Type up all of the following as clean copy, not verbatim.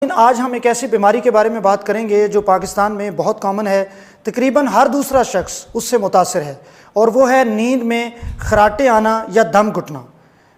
آج ہم ایک ایسی بیماری کے بارے میں بات کریں گے جو پاکستان میں بہت کامن ہے، تقریباً ہر دوسرا شخص اس سے متاثر ہے، اور وہ ہے نیند میں خراٹے آنا یا دم گھٹنا۔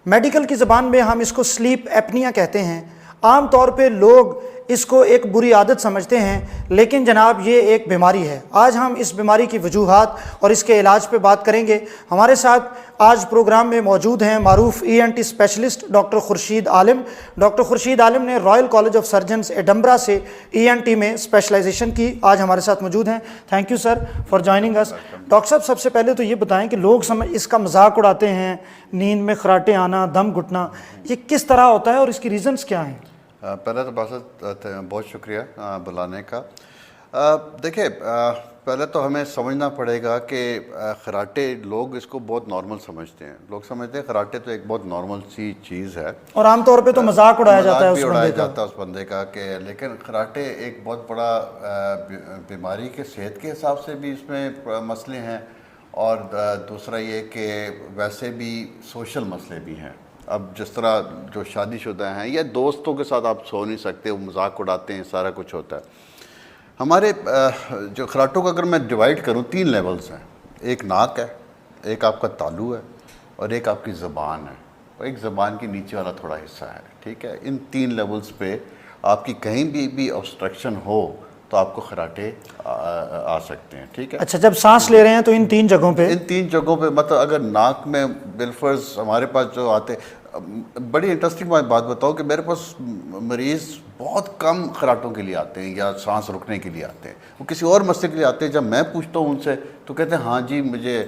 میڈیکل کی زبان میں ہم اس کو سلیپ ایپنیا کہتے ہیں۔ عام طور پہ لوگ اس کو ایک بری عادت سمجھتے ہیں، لیکن جناب یہ ایک بیماری ہے۔ آج ہم اس بیماری کی وجوہات اور اس کے علاج پہ بات کریں گے۔ ہمارے ساتھ آج پروگرام میں موجود ہیں معروف ENT specialist doctor Khurshid Alam. Doctor Khurshid Alam نے royal college of surgeons Edinburgh سے ENT میں اسپیشلائزیشن کی، آج ہمارے ساتھ موجود ہیں۔ Thank you sir for joining اس۔ ڈاکٹر صاحب، سب سے پہلے تو یہ بتائیں کہ لوگ اس کا مذاق اڑاتے ہیں، نیند میں خراٹے آنا، دم گھٹنا، یہ کس طرح ہوتا ہے اور اس کی ریزنز کیا ہیں؟ پہلے تو بہت شکریہ بلانے کا۔ دیکھیں، پہلے تو ہمیں سمجھنا پڑے گا کہ خراٹے لوگ اس کو بہت نارمل سمجھتے ہیں۔ لوگ سمجھتے ہیں خراٹے تو ایک بہت نارمل سی چیز ہے، اور عام طور پہ تو مذاق اڑایا جاتا ہے اس بندے کا کہ لیکن خراٹے ایک بہت بڑا بیماری کے صحت کے حساب سے بھی اس میں مسئلے ہیں، اور دوسرا یہ کہ ویسے بھی سوشل مسئلے بھی ہیں۔ اب جس طرح جو شادی شدہ ہیں یا دوستوں کے ساتھ آپ سو نہیں سکتے، وہ مذاق اڑاتے ہیں، سارا کچھ ہوتا ہے۔ ہمارے جو خراٹوں کا اگر میں ڈیوائڈ کروں، 3 لیولز ہیں۔ ایک ناک ہے، ایک آپ کا تالو ہے، اور ایک آپ کی زبان ہے، اور ایک زبان کے نیچے والا تھوڑا حصہ ہے، ٹھیک ہے۔ ان 3 لیولز پہ آپ کی کہیں بھی obstruction ہو تو آپ کو خراٹے آ سکتے ہیں، ٹھیک ہے۔ اچھا، جب سانس لے رہے ہیں تو ان 3 جگہوں پہ؟ ان 3 جگہوں پہ، مطلب اگر ناک میں بالفرض ہمارے پاس جو آتے، بڑی انٹرسٹنگ بات بتاؤ کہ میرے پاس مریض بہت کم خراٹوں کے لیے آتے ہیں یا سانس رکنے کے لیے آتے ہیں، وہ کسی اور مسئلے کے لیے آتے ہیں۔ جب میں پوچھتا ہوں ان سے تو کہتے ہیں ہاں جی مجھے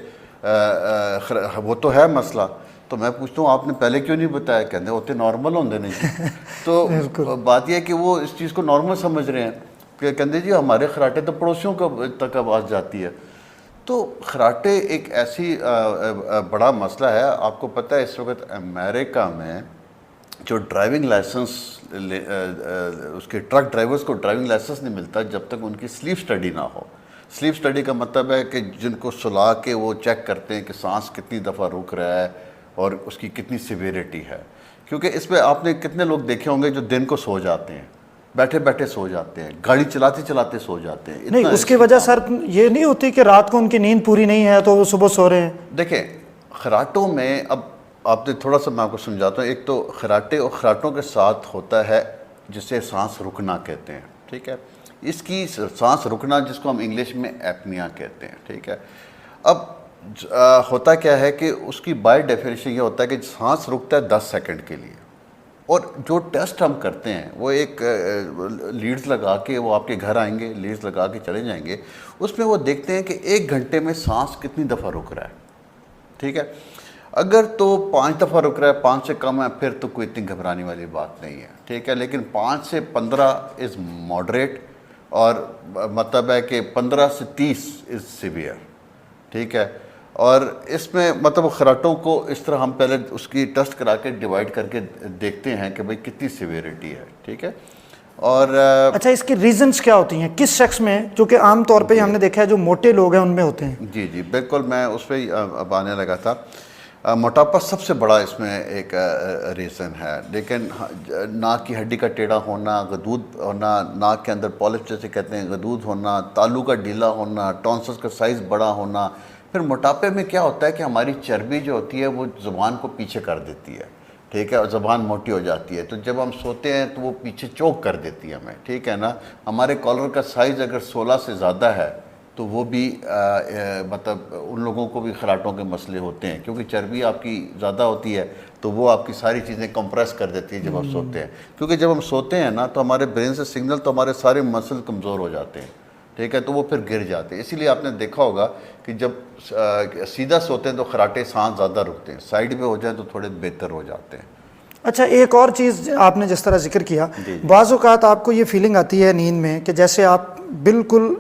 وہ تو ہے مسئلہ، تو میں پوچھتا ہوں آپ نے پہلے کیوں نہیں بتایا؟ کہتے ہوتے نارمل ہوندے نہیں جی۔ تو بات یہ ہے کہ وہ اس چیز کو نارمل سمجھ رہے ہیں کہ کہتے جی ہمارے خراٹے تو پڑوسیوں تک آواز جاتی ہے۔ تو خراٹے ایک ایسی بڑا مسئلہ ہے۔ آپ کو پتہ ہے اس وقت امریکہ میں جو ڈرائیونگ لائسنس، اس کے ٹرک ڈرائیورز کو ڈرائیونگ لائسنس نہیں ملتا جب تک ان کی سلیپ سٹڈی نہ ہو۔ سلیپ سٹڈی کا مطلب ہے کہ جن کو سلا کے وہ چیک کرتے ہیں کہ سانس کتنی دفعہ رک رہا ہے اور اس کی کتنی سیویریٹی ہے، کیونکہ اس میں آپ نے کتنے لوگ دیکھے ہوں گے جو دن کو سو جاتے ہیں، بیٹھے بیٹھے سو جاتے ہیں، گاڑی چلاتے چلاتے سو جاتے ہیں۔ نہیں، اس کی وجہ سر یہ نہیں ہوتی کہ رات کو ان کی نیند پوری نہیں ہے تو وہ صبح سو رہے ہیں؟ دیکھیں، خراٹوں میں اب آپ نے تھوڑا سا میں آپ کو سمجھاتا ہوں۔ ایک تو خراٹے اور خراٹوں کے ساتھ ہوتا ہے جسے سانس رکنا کہتے ہیں، ٹھیک ہے۔ اس کی سانس رکنا جس کو ہم انگلش میں ایپنیا کہتے ہیں، ٹھیک ہے۔ اب ہوتا کیا ہے کہ اس کی بائی ڈیفینیشن یہ ہوتا ہے کہ سانس رکتا ہے 10 سیکنڈ کے لیے، اور جو ٹیسٹ ہم کرتے ہیں وہ ایک لیڈز لگا کے، وہ آپ کے گھر آئیں گے، لیڈز لگا کے چلے جائیں گے، اس میں وہ دیکھتے ہیں کہ 1 گھنٹے میں سانس کتنی دفعہ رک رہا ہے، ٹھیک ہے۔ اگر تو 5 دفعہ رک رہا ہے، 5 سے کم ہے، پھر تو کوئی اتنی گھبرانے والی بات نہیں ہے، ٹھیک ہے۔ لیکن 5 سے 15 از ماڈریٹ، اور مطلب ہے کہ 15 سے 30 از سیویئر، ٹھیک ہے۔ اور اس میں مطلب خراٹوں کو اس طرح ہم پہلے اس کی ٹیسٹ کرا کے ڈیوائڈ کر کے دیکھتے ہیں کہ بھئی کتنی سیویریٹی ہے، ٹھیک ہے۔ اور اچھا، اس کی ریزنز کیا ہوتی ہیں کس شخص میں، جو کہ عام طور پہ ہم نے دیکھا ہے جو موٹے لوگ ہیں ان میں ہوتے ہیں؟ جی بالکل، میں اس پہ اب آنے لگا تھا۔ موٹاپا سب سے بڑا اس میں ایک ریزن ہے، لیکن ناک کی ہڈی کا ٹیڑھا ہونا، غدود ہونا، ناک کے اندر پالپ جیسے کہتے ہیں غدود ہونا، تالو کا ڈھیلا ہونا، ٹونسلز کا سائز بڑا ہونا۔ پھر موٹاپے میں کیا ہوتا ہے کہ ہماری چربی جو ہوتی ہے وہ زبان کو پیچھے کر دیتی ہے، ٹھیک ہے، اور زبان موٹی ہو جاتی ہے، تو جب ہم سوتے ہیں تو وہ پیچھے چوک کر دیتی ہے ہمیں، ٹھیک ہے نا۔ ہمارے کالر کا سائز اگر 16 سے زیادہ ہے تو وہ بھی مطلب ان لوگوں کو بھی خراٹوں کے مسئلے ہوتے ہیں، کیونکہ چربی آپ کی زیادہ ہوتی ہے تو وہ آپ کی ساری چیزیں کمپریس کر دیتی ہے جب آپ سوتے ہیں، کیونکہ جب ہم سوتے ہیں نا تو ہمارے برین سے سگنل، تو ہمارے سارے مسل کمزور ہو جاتے ہیں، ٹھیک ہے، تو وہ پھر گر جاتے ہیں۔ اسی لیے آپ نے دیکھا ہوگا کہ جب سیدھا سوتے ہیں تو خراٹے سانس زیادہ رکتے ہیں، سائیڈ پہ ہو جائیں تو تھوڑے بہتر ہو جاتے ہیں۔ اچھا، ایک اور چیز آپ نے جس طرح ذکر کیا، بعض اوقات آپ کو یہ فیلنگ آتی ہے نیند میں کہ جیسے آپ بالکل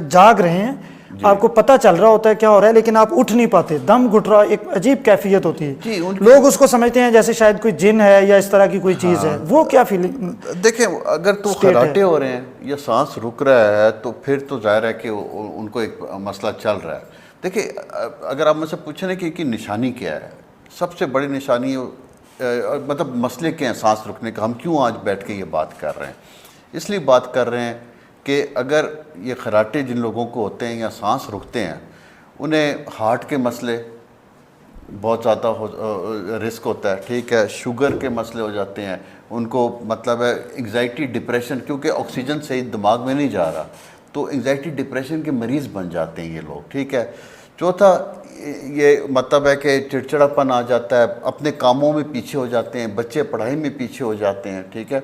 جاگ رہے ہیں، آپ کو پتہ چل رہا ہوتا ہے کیا ہو رہا ہے، لیکن آپ اٹھ نہیں پاتے، دم گھٹ رہا، ایک عجیب کیفیت ہوتی ہے۔ لوگ اس کو سمجھتے ہیں جیسے شاید کوئی جن ہے یا اس طرح کی کوئی چیز ہے، وہ کیا فیلنگ؟ دیکھیں، اگر تو خراٹے ہو رہے ہیں یا سانس رک رہا ہے تو پھر تو ظاہر ہے کہ ان کو ایک مسئلہ چل رہا ہے۔ دیکھیں، اگر آپ مجھ سے پوچھیں کہ کی نشانی کیا ہے، سب سے بڑی نشانی مطلب مسئلے کیا ہیں سانس رکنے کا، ہم کیوں آج بیٹھ کے یہ بات کر رہے ہیں، اس لیے بات کر رہے ہیں کہ اگر یہ خراٹے جن لوگوں کو ہوتے ہیں یا سانس رکتے ہیں انہیں ہارٹ کے مسئلے بہت زیادہ رسک ہوتا ہے، ٹھیک ہے، شوگر کے مسئلے ہو جاتے ہیں، ان کو مطلب ہے انگزائٹی ڈپریشن، کیونکہ آکسیجن صحیح دماغ میں نہیں جا رہا تو انگزائٹی ڈپریشن کے مریض بن جاتے ہیں یہ لوگ، ٹھیک ہے۔ چوتھا یہ مطلب ہے کہ چڑچڑاپن آ جاتا ہے، اپنے کاموں میں پیچھے ہو جاتے ہیں، بچے پڑھائی میں پیچھے ہو جاتے ہیں، ٹھیک ہے۔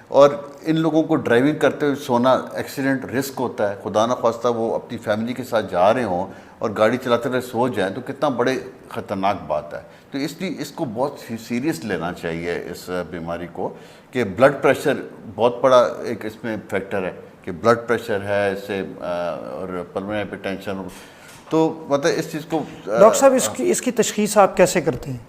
اور ان لوگوں کو ڈرائیونگ کرتے ہوئے سونا ایکسیڈنٹ رسک ہوتا ہے، خدا نہ خواستہ وہ اپنی فیملی کے ساتھ جا رہے ہوں اور گاڑی چلاتے ہوئے سو جائیں تو کتنا بڑے خطرناک بات ہے۔ تو اس لیے اس کو بہت سیریس لینا چاہیے اس بیماری کو، کہ بلڈ پریشر بہت بڑا ایک اس میں فیکٹر ہے، کہ بلڈ پریشر ہے اس سے، اور پلمونری ہائپر ٹینشن، تو مطلب اس چیز کو ڈاکٹر صاحب اس کی تشخیص آپ کیسے کرتے ہیں؟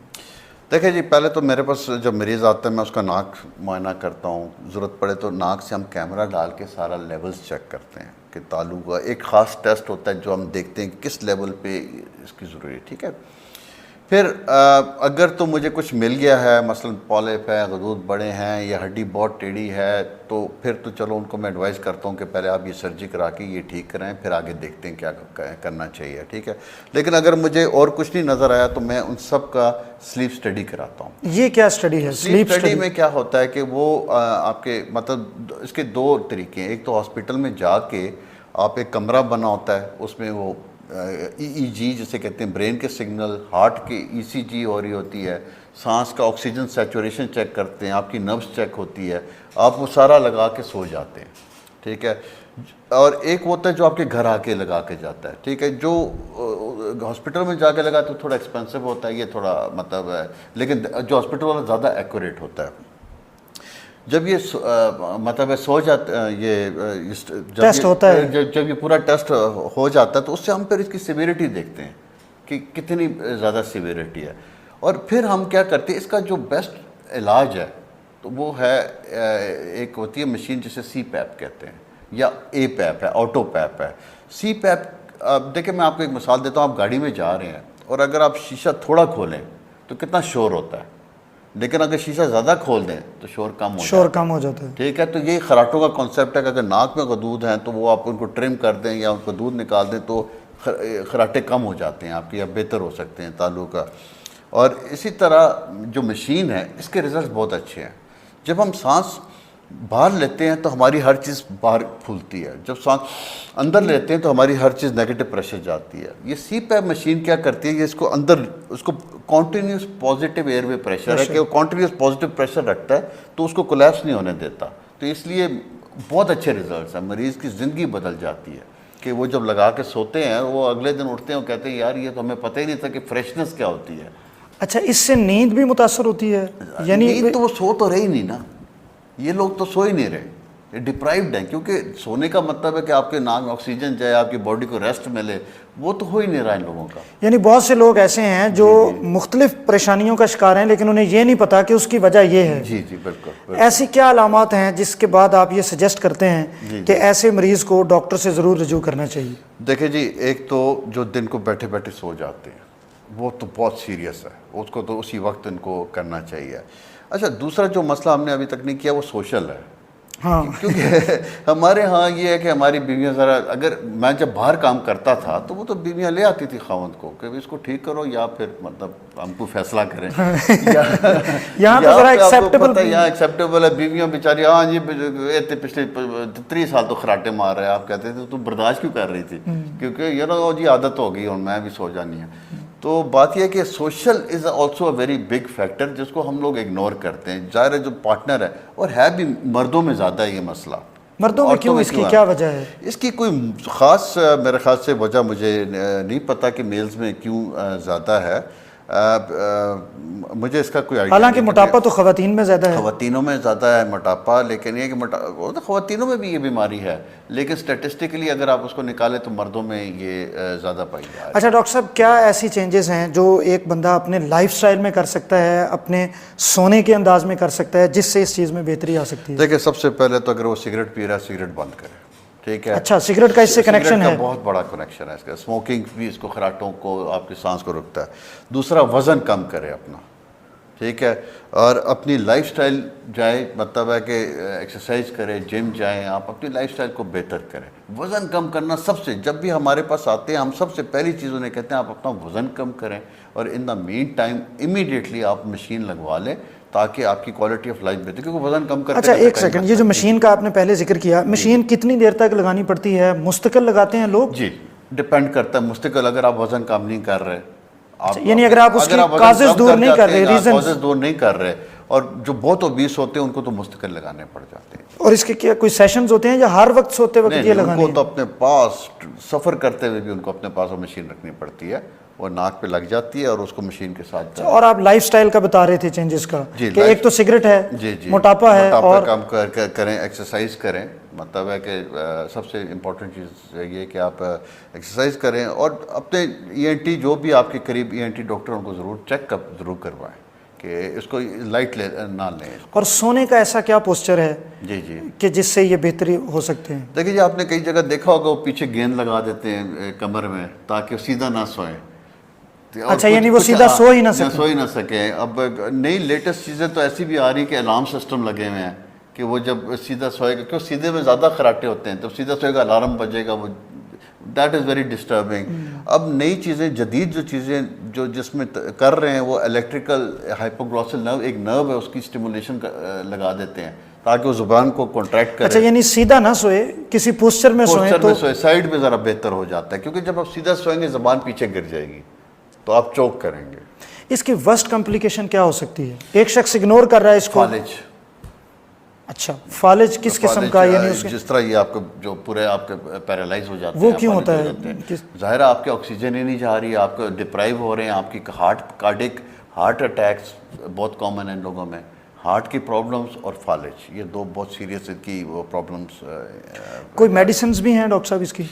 دیکھیں جی، پہلے تو میرے پاس جب مریض آتا ہے میں اس کا ناک معائنہ کرتا ہوں، ضرورت پڑے تو ناک سے ہم کیمرہ ڈال کے سارا لیولز چیک کرتے ہیں کہ تعلق ہوا، ایک خاص ٹیسٹ ہوتا ہے جو ہم دیکھتے ہیں کس لیول پہ اس کی ضروری ہے، ٹھیک ہے۔ پھر اگر تو مجھے کچھ مل گیا ہے، مثلا پالپ ہے، غدود بڑے ہیں یا ہڈی بہت ٹیڑھی ہے، تو پھر تو چلو ان کو میں ایڈوائز کرتا ہوں کہ پہلے آپ یہ سرجری کرا کے یہ ٹھیک کرائیں، پھر آگے دیکھتے ہیں کیا کرنا چاہیے، ٹھیک ہے۔ لیکن اگر مجھے اور کچھ نہیں نظر آیا تو میں ان سب کا سلیپ اسٹڈی کراتا ہوں۔ یہ کیا اسٹڈی ہے؟ سلیپ اسٹڈی میں کیا ہوتا ہے کہ وہ آپ کے مطلب اس کے دو طریقے ہیں، ایک تو ہاسپٹل میں جا کے آپ ایک کمرہ بنا ہوتا ہے، اس میں وہ ای جی جسے کہتے ہیں برین کے سگنل، ہارٹ کی ای سی جی ہو رہی ہوتی ہے، سانس کا آکسیجن سیچوریشن چیک کرتے ہیں، آپ کی نبض چیک ہوتی ہے، آپ وہ سارا لگا کے سو جاتے ہیں، ٹھیک ہے۔ اور ایک ہوتا ہے جو آپ کے گھر آ کے لگا کے جاتا ہے، ٹھیک ہے۔ جو ہاسپٹل میں جا کے لگا تو تھوڑا ایکسپینسو ہوتا ہے، یہ تھوڑا مطلب ہے، لیکن جو ہاسپٹل والا زیادہ ایکوریٹ ہوتا ہے۔ جب یہ مطلب سو جاتا یہ ٹیسٹ ہوتا ہے، جب یہ پورا ٹیسٹ ہو جاتا ہے تو اس سے ہم پھر اس کی سیویریٹی دیکھتے ہیں کہ کتنی زیادہ سیویریٹی ہے، اور پھر ہم کیا کرتے ہیں، اس کا جو بیسٹ علاج ہے تو وہ ہے ایک ہوتی ہے مشین جسے سی پیپ کہتے ہیں، یا اے پیپ ہے، آٹو پیپ ہے۔ سی پیپ دیکھیں میں آپ کو ایک مثال دیتا ہوں، آپ گاڑی میں جا رہے ہیں اور اگر آپ شیشہ تھوڑا کھولیں تو کتنا شور ہوتا ہے، لیکن اگر شیشہ زیادہ کھول دیں تو شور کم ہو جاتا ہے، ٹھیک ہے۔ تو یہ خراٹوں کا کانسیپٹ ہے کہ اگر ناک میں غدود ہیں تو وہ آپ ان کو ٹرم کر دیں یا ان کو دودھ نکال دیں تو خراٹے کم ہو جاتے ہیں آپ کے، یا بہتر ہو سکتے ہیں تعلق کا۔ اور اسی طرح جو مشین ہے اس کے ریزلٹس بہت اچھے ہیں۔ جب ہم سانس باہر لیتے ہیں تو ہماری ہر چیز باہر پھولتی ہے، جب سانس اندر لیتے ہیں تو ہماری ہر چیز نیگیٹو پریشر جاتی ہے۔ یہ سی پیپ مشین کیا کرتی ہے، یہ اس کو اندر اس کو continuous positive air way pressure ہے کہ وہ کانٹینیوس پازیٹیو پریشر رکھتا ہے تو اس کو کولیپس نہیں ہونے دیتا، تو اس لیے بہت اچھے ریزلٹس ہیں، مریض کی زندگی بدل جاتی ہے کہ وہ جب لگا کے سوتے ہیں وہ اگلے دن اٹھتے ہیں اور کہتے ہیں یار یہ تو ہمیں پتہ ہی نہیں تھا کہ فریشنس کیا ہوتی ہے۔ اچھا، اس سے نیند بھی متاثر ہوتی ہے؟ یعنی نیند تو وہ سو تو رہی نہیں نا، یہ لوگ تو سو ہی نہیں رہے، یہ ڈپرائیوڈ ہیں، کیونکہ سونے کا مطلب ہے کہ آپ کے ناک میں آکسیجن جائے، آپ کی باڈی کو ریسٹ ملے، وہ تو ہو ہی نہیں رہا ان لوگوں کا۔ یعنی بہت سے لوگ ایسے ہیں جو مختلف پریشانیوں کا شکار ہیں لیکن انہیں یہ نہیں پتا کہ اس کی وجہ یہ ہے۔ جی جی بالکل۔ ایسی کیا علامات ہیں جس کے بعد آپ یہ سجیسٹ کرتے ہیں کہ ایسے مریض کو ڈاکٹر سے ضرور رجوع کرنا چاہیے؟ دیکھیں جی، ایک تو جو دن کو بیٹھے بیٹھے سو جاتے ہیں وہ تو بہت سیریس ہے، اس کو تو اسی وقت ان کو کرنا چاہیے۔ اچھا، دوسرا جو مسئلہ ہم نے ابھی تک نہیں کیا وہ سوشل ہے، ہاں، کیونکہ ہمارے ہاں یہ ہے کہ ہماری بیویاں ذرا، اگر میں جب باہر کام کرتا تھا تو وہ تو بیویاں لے آتی تھی خاوند کو کہ اس کو ٹھیک کرو یا پھر مطلب ہم کو فیصلہ کریں، یہاں تو ذرا ایکسیپٹیبل ہے، بیویاں بیچاری ہاں جی پچھلے 30 سال تو خراٹے مار رہے ہیں، آپ کہتے تھے تو برداشت کیوں کر رہی تھی، کیونکہ یہ نا جی عادت ہو گئی اور میں بھی سو جانی ہے۔ تو بات یہ ہے کہ social is also a very big factor جس کو ہم لوگ اگنور کرتے ہیں۔ ظاہر ہے جو پارٹنر ہے، اور ہے بھی مردوں میں زیادہ ہے یہ مسئلہ، مردوں میں کیوں، اس کی کیا وجہ ہے؟ اس کی کوئی خاص میرے خیال سے وجہ مجھے نہیں پتا کہ میلز میں کیوں زیادہ ہے، مجھے اس کا کوئی آئیڈیا نہیں۔ حالانکہ موٹاپا تو خواتین میں زیادہ ہے، خواتینوں میں زیادہ ہے موٹاپا، لیکن یہ کہ خواتینوں میں بھی یہ بیماری ہے، لیکن اسٹیٹسٹکلی اگر آپ اس کو نکالیں تو مردوں میں یہ زیادہ پائی جا رہی ہے۔ اچھا ڈاکٹر صاحب، کیا ایسی چینجز ہیں جو ایک بندہ اپنے لائف سٹائل میں کر سکتا ہے، اپنے سونے کے انداز میں کر سکتا ہے جس سے اس چیز میں بہتری آ سکتی ہے؟ دیکھیں سب سے پہلے تو اگر وہ سگریٹ پی رہا ہے سگریٹ بند کرے، ٹھیک ہے۔ اچھا، سگریٹ کا اس سے کنیکشن ہے؟ بہت بڑا کنیکشن ہے اس کا، اسموکنگ بھی اس کو خراٹوں کو، آپ کی سانس کو رکتا ہے۔ دوسرا، وزن کم کرے اپنا، ٹھیک ہے، اور اپنی لائف سٹائل جائے، مطلب ہے کہ ایکسرسائز کریں، جم جائیں، آپ اپنی لائف سٹائل کو بہتر کریں. وزن کم کرنا سب سے، جب بھی ہمارے پاس آتے ہیں ہم سب سے پہلی چیز انہیں کہتے ہیں آپ اپنا وزن کم کریں، اور ان دا مین ٹائم امیڈیٹلی آپ مشین لگوا لیں تاکہ آپ کی کوالٹی آف لائف بہتر، کیونکہ وزن کم کرتے. اچھا ایک سیکنڈ، یہ جو مشین کا آپ نے پہلے ذکر کیا، مشین کتنی دیر تک لگانی پڑتی ہے؟ مستقل لگاتے ہیں لوگ؟ جی ڈپینڈ کرتا ہے، مستقل. اگر آپ وزن کم نہیں کر رہے، یعنی اگر آپ اس کی کازز دور نہیں کر رہے، ریزنز دور نہیں کر رہے، اور جو بہت اوبیس ہوتے ہیں ان کو تو مستقل لگانے پڑ جاتے ہیں. اور اس کے کیا کوئی سیشنز ہوتے ہیں یا ہر وقت سوتے وقت یہ ان لگانے کو تو اپنے پاس سفر کرتے ہوئے بھی ان کو اپنے پاس وہ مشین رکھنی پڑتی ہے، وہ ناک پہ لگ جاتی ہے اور اس کو مشین کے ساتھ. اور آپ لائف سٹائل کا بتا رہے تھے چینجز کا، کہ ایک تو سگریٹ ہے، موٹاپا ہے، اور کم کریں، ایکسرسائز کریں. مطلب ہے کہ سب سے امپورٹنٹ چیز یہ کہ آپ ایکسرسائز کریں، اور اپنے ای این ٹی جو بھی آپ کے قریب ای این ٹی ڈاکٹر ان کو ضرور چیک اپ ضرور کروائیں کہ اس کو لائٹ نہ لیں. اور سونے کا ایسا کیا پوسچر ہے جی جی کہ جس سے یہ بہتری ہو سکتے ہیں؟ دیکھیے جی، آپ نے کئی جگہ دیکھا ہوگا وہ پیچھے گیند لگا دیتے ہیں کمر میں تاکہ سیدھا نہ سوئیں. اچھا یعنی وہ سیدھا سو ہی نہ سکیں. اب نئی لیٹسٹ چیزیں تو ایسی بھی آ رہی کہ الارم سسٹم لگے ہوئے ہیں کہ وہ جب سیدھا سوئے گا، کیوں سیدھے میں زیادہ خراٹے ہوتے ہیں، جب سیدھا سوئے گا الارم بجے گا، وہ دیٹ از ویری ڈسٹربنگ. اب نئی چیزیں، جدید جو چیزیں جو جس میں کر رہے ہیں وہ الیکٹریکل ہائپوگلوسل نرو، ایک نرو ہے اس کی اسٹیمولیشن لگا دیتے ہیں تاکہ وہ زبان کو کنٹریکٹ کرے. اچھا یعنی سیدھا نہ سوئے، کسی پوسچر میں سوئیں تو سائڈ میں ذرا بہتر ہو جاتا ہے، کیونکہ جب آپ سیدھا سوئیں گے زبان پیچھے گر جائے گی تو آپ چوک کریں گے. اس کی ورسٹ کمپلیکیشن کیا ہو سکتی ہے؟ ایک شخص اگنور کر رہا ہے اس کو. فالج. اچھا فالج کس قسم کا؟ یعنی جس طرح یہ آپ کو جو پورے آپ کے پیرالائز ہو جاتے ہیں. وہ کیوں ہوتا ہے؟ ظاہر ہے آپ کے آکسیجن ہی نہیں جا رہی، آپ کو ڈپرائیو ہو رہے ہیں، آپ کی ہارٹ اٹیکس بہت کامن ہیں ان لوگوں میں، ہارٹ کی پرابلمس اور فالج، یہ دو بہت سیریس کی وہ پرابلمس. کوئی میڈیسنز بھی ہیں ڈاکٹر صاحب اس کی؟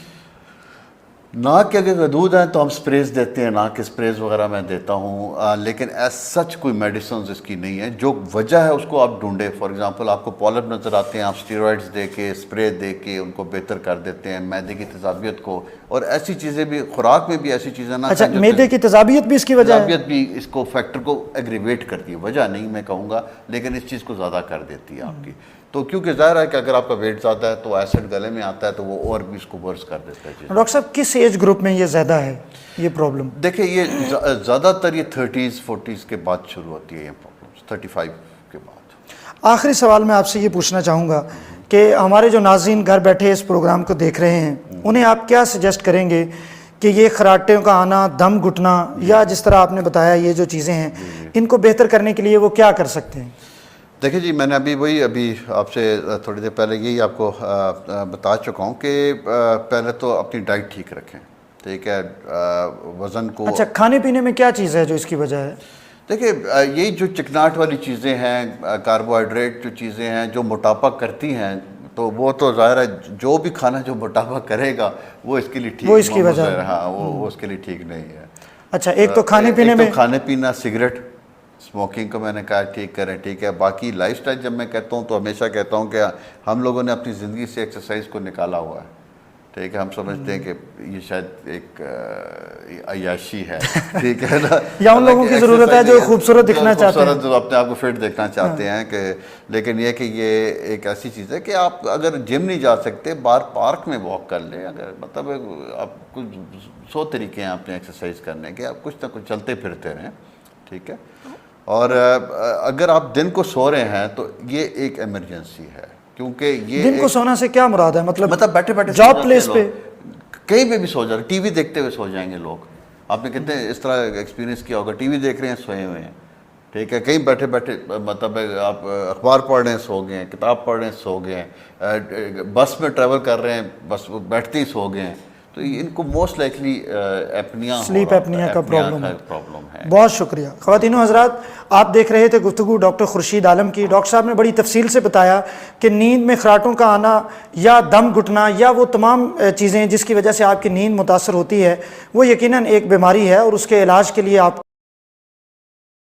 ناک کے اگر حدود ہیں تو ہم سپریز دیتے ہیں، ناک کے سپریز وغیرہ میں دیتا ہوں، لیکن ایز سچ کوئی میڈیسنز اس کی نہیں ہے. جو وجہ ہے اس کو آپ ڈھونڈیں. فار ایگزامپل آپ کو پولپ نظر آتے ہیں، آپ اسٹیرائڈز دے کے، اسپرے دے کے ان کو بہتر کر دیتے ہیں، معدے کی تیزابیت کو، اور ایسی چیزیں بھی خوراک میں بھی ایسی چیزیں نہ. اچھا معدے کی تیزابیت بھی اس کی وجہ ہے؟ تیزابیت بھی اس کو فیکٹر کو ایگریویٹ کرتی ہے، وجہ نہیں میں کہوں گا، لیکن اس چیز کو زیادہ کر دیتی ہے آپ کی. تو کیونکہ ظاہر ہے کہ اگر آپ کا ویٹ زیادہ ہے تو ایسڈ گلے میں آتا ہے تو وہ اور بھی اس کو ورس کر دیتا ہے. ڈاکٹر صاحب کس ایج گروپ میں یہ زیادہ ہے یہ پرابلم؟ دیکھیں یہ زیادہ تر یہ 30s 40s کے بعد شروع ہوتی ہے یہ پرابلمس، 35 کے بعد. آخری سوال میں آپ سے یہ پوچھنا چاہوں گا کہ ہمارے جو ناظرین گھر بیٹھے اس پروگرام کو دیکھ رہے ہیں انہیں آپ کیا سجیسٹ کریں گے کہ یہ خراٹوں کا آنا، دم گھٹنا، یا جس طرح آپ نے بتایا یہ جو چیزیں ہیں ان کو بہتر کرنے کے لیے وہ کیا کر سکتے ہیں؟ دیکھیں جی، میں نے ابھی آپ سے تھوڑی دیر پہلے یہی آپ کو بتا چکا ہوں کہ پہلے تو اپنی ڈائٹ ٹھیک رکھیں، ٹھیک ہے، وزن کو. اچھا کھانے پینے میں کیا چیز ہے جو اس کی وجہ ہے؟ دیکھیں یہی جو چکناٹ والی چیزیں ہیں، کاربوہائیڈریٹ جو چیزیں ہیں جو موٹاپا کرتی ہیں، تو وہ تو ظاہر ہے جو بھی کھانا جو موٹاپا کرے گا وہ اس کے لیے ٹھیک، وہ اس کی وجہ ہے. ہاں وہ اس کے لیے ٹھیک نہیں ہے. اچھا ایک تو کھانے پینے میں، کھانے پینا، سگریٹ اسموکنگ کو میں نے کہا ٹھیک کریں، ٹھیک ہے. باقی لائف سٹائل جب میں کہتا ہوں تو ہمیشہ کہتا ہوں کہ ہم لوگوں نے اپنی زندگی سے ایکسرسائز کو نکالا ہوا ہے، ٹھیک ہے. ہم سمجھتے ہیں کہ یہ شاید ایک عیاشی ہے، ٹھیک ہے نا، یا ان لوگوں کی ضرورت ہے جو خوبصورت دکھنا چاہتے ہیں، جو اپنے آپ کو فٹ دیکھنا چاہتے ہیں کہ. لیکن یہ کہ یہ ایک ایسی چیز ہے کہ آپ اگر جم نہیں جا سکتے، باہر پارک میں واک کر لیں. اگر مطلب آپ کچھ 100 طریقے ہیں اپنے ایکسرسائز کرنے کے، آپ کچھ نہ کچھ چلتے پھرتے رہیں، ٹھیک ہے. اور اگر آپ دن کو سو رہے ہیں تو یہ ایک ایمرجنسی ہے، کیونکہ یہ دن کو سونا سے کیا مراد ہے؟ مطلب بیٹھے بیٹھے جاب پلیس پہ کہیں پہ بھی سو جا رہے، ٹی وی دیکھتے ہوئے سو جائیں گے لوگ. آپ نے کہتے ہیں اس طرح ایکسپیرینس کیا ہوگا، ٹی وی دیکھ رہے ہیں سوئے ہوئے ہیں، ٹھیک ہے. کہیں بیٹھے بیٹھے مطلب آپ اخبار پڑھ رہے ہیں سو گئے ہیں، کتاب پڑھ رہے ہیں سو گئے ہیں، بس میں ٹریول کر رہے ہیں بس بیٹھتے ہی سو گئے ہیں. تو ان کو موسٹ لائکلی سلیپ ایپنیا کا پرابلم ہے. بہت شکریہ. خواتین و حضرات، آپ دیکھ رہے تھے گفتگو ڈاکٹر خورشید عالم کی. ڈاکٹر صاحب نے بڑی تفصیل سے بتایا کہ نیند میں خراٹوں کا آنا یا دم گھٹنا یا وہ تمام چیزیں جس کی وجہ سے آپ کی نیند متاثر ہوتی ہے وہ یقیناً ایک بیماری ہے، اور اس کے علاج کے لیے آپ